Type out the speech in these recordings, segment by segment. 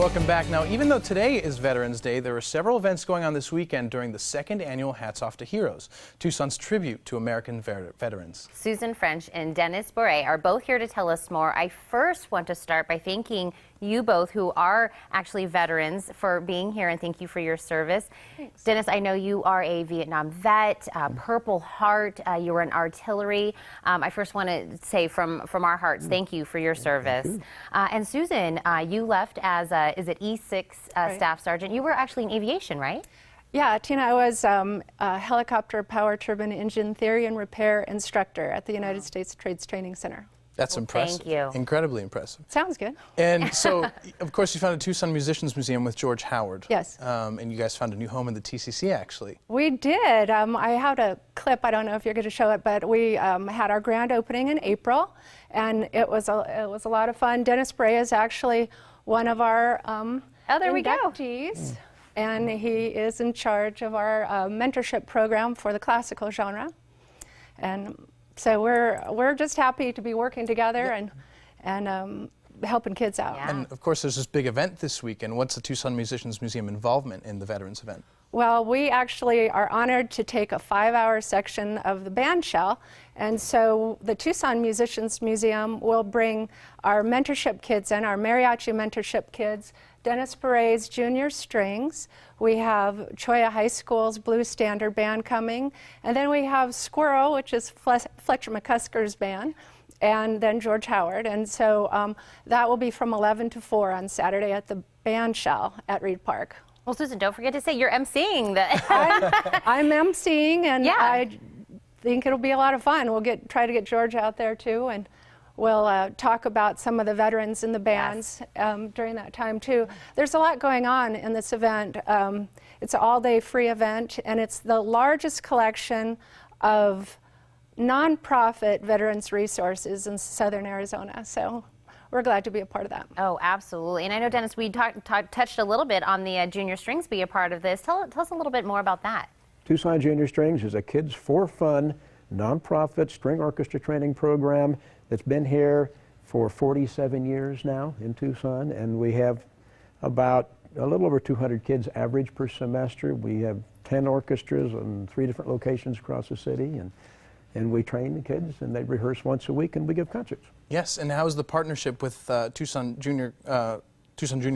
Welcome back. Now, even though today is Veterans Day, there are several events going on this weekend during the second annual Hats Off to Heroes, Tucson's tribute to American veterans. Susan French and Dennis Bourret are both here to tell us more. I first want to start by thanking you both, who are actually veterans, for being here, and thank you for your service. Thanks. Dennis, I know you are a Vietnam vet, Purple Heart, you were in artillery. I first want to say from our hearts, thank you for your service. And Susan, you left as is it E6 Right. Staff Sergeant. You were actually in aviation, right? Yeah, Tina, I was a helicopter power turbine engine theory and repair instructor at the United States Trades Training Center. That's impressive. Thank you. Incredibly impressive. Sounds good. And so, of course, you founded Tucson Musicians Museum with George Howard. Yes. And you guys found a new home in the TCC, actually. We did. I have a clip. I don't know if you're going to show it, but we had our grand opening in April, and it was a lot of fun. Dennis Bourret is actually one of our there we go. inductees, and he is in charge of our mentorship program for the classical genre. And so we're just happy to be working together and helping kids out. Yeah. And of course, there's this big event this weekend. What's the Tucson Musicians Museum involvement in the Veterans event? Well, we actually are honored to take a 5-hour section of the bandshell, and so the Tucson Musicians Museum will bring our mentorship kids in, our mariachi mentorship kids, Dennis Bourret's Junior Strings. We have Cholla High School's Blues Standard Band coming, and then we have Squirrel, which is Fletcher McCusker's band, and then George Howard. And so that will be from 11 to 4 on Saturday at the bandshell at Reid Park. Well, Susan, don't forget to say you're emceeing the. I'm emceeing, and Yeah. I think it'll be a lot of fun. We'll try to get George out there too, and we'll talk about some of the veterans in the bands during that time too. There's a lot going on in this event. It's an all-day free event, and it's the largest collection of nonprofit veterans resources in southern Arizona. So we're glad to be a part of that. Oh, absolutely. And I know, Dennis, we touched a little bit on the Junior Strings be a part of this. Tell us a little bit more about that. Tucson Junior Strings is a kids for fun nonprofit string orchestra training program that's been here for 47 years now in Tucson, and we have about a little over 200 kids average per semester. We have 10 orchestras in 3 different locations across the city, and we train the kids, and they rehearse once a week, and we give concerts. Yes, and how's the partnership with Tucson Junior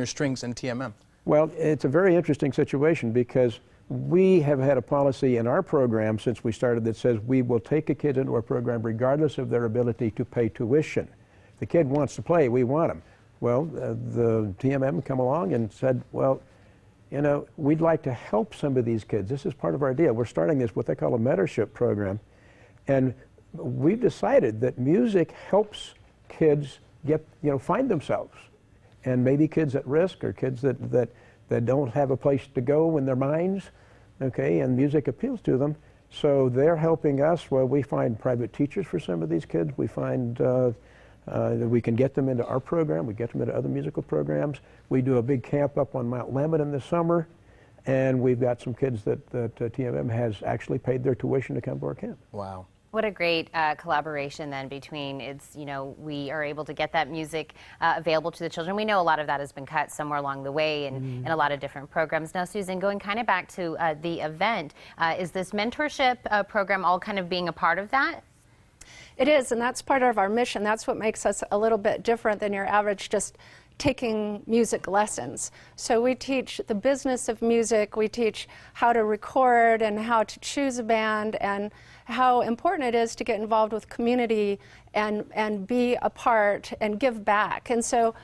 Strings and TMM? Well, it's a very interesting situation because we have had a policy in our program since we started that says we will take a kid into our program regardless of their ability to pay tuition. If the kid wants to play, we want him. Well, the TMM come along and said, well, you know, we'd like to help some of these kids. This is part of our deal. We're starting this, what they call a mentorship program. And we've decided that music helps kids get, find themselves. And maybe kids at risk or kids that don't have a place to go in their minds, okay, and music appeals to them. So they're helping us. Well, we find private teachers for some of these kids. We find that we can get them into our program. We get them into other musical programs. We do a big camp up on Mount Lemmon in the summer. And we've got some kids that TMM has actually paid their tuition to come to our camp. Wow. What a great collaboration then between we are able to get that music available to the children. We know a lot of that has been cut somewhere along the way in a lot of different programs. Now, Susan, going kind of back to the event, is this mentorship program all kind of being a part of that? It is, and that's part of our mission. That's what makes us a little bit different than your average just taking music lessons. So we teach the business of music, we teach how to record and how to choose a band and how important it is to get involved with community and be a part and give back. And so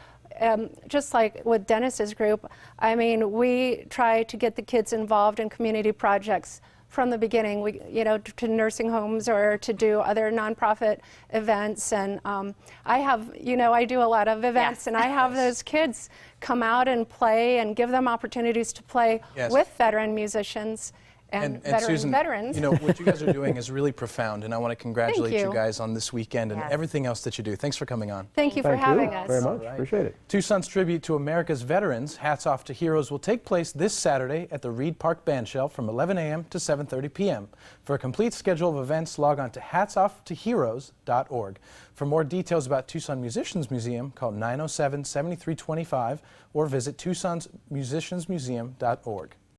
just like with Dennis's group, I mean, we try to get the kids involved in community projects from the beginning, to nursing homes or to do other nonprofit events. And I do a lot of events, yes. and I have those kids come out and play and give them opportunities to play Yes. with veteran musicians. and Susan, veterans. you know, what you guys are doing is really profound, and I want to congratulate you you. guys on this weekend and Yes. everything else that you do. Thanks for coming on. Thank you for Thank having you us. very much. All right. Appreciate it. Tucson's tribute to America's veterans, Hats Off to Heroes, will take place this Saturday at the Reid Park Bandshell from 11 a.m. to 7:30 p.m. For a complete schedule of events, log on to hatsoftoheroes.org. For more details about Tucson Musicians Museum, call 907-7325 or visit tucsonsmusiciansmuseum.org.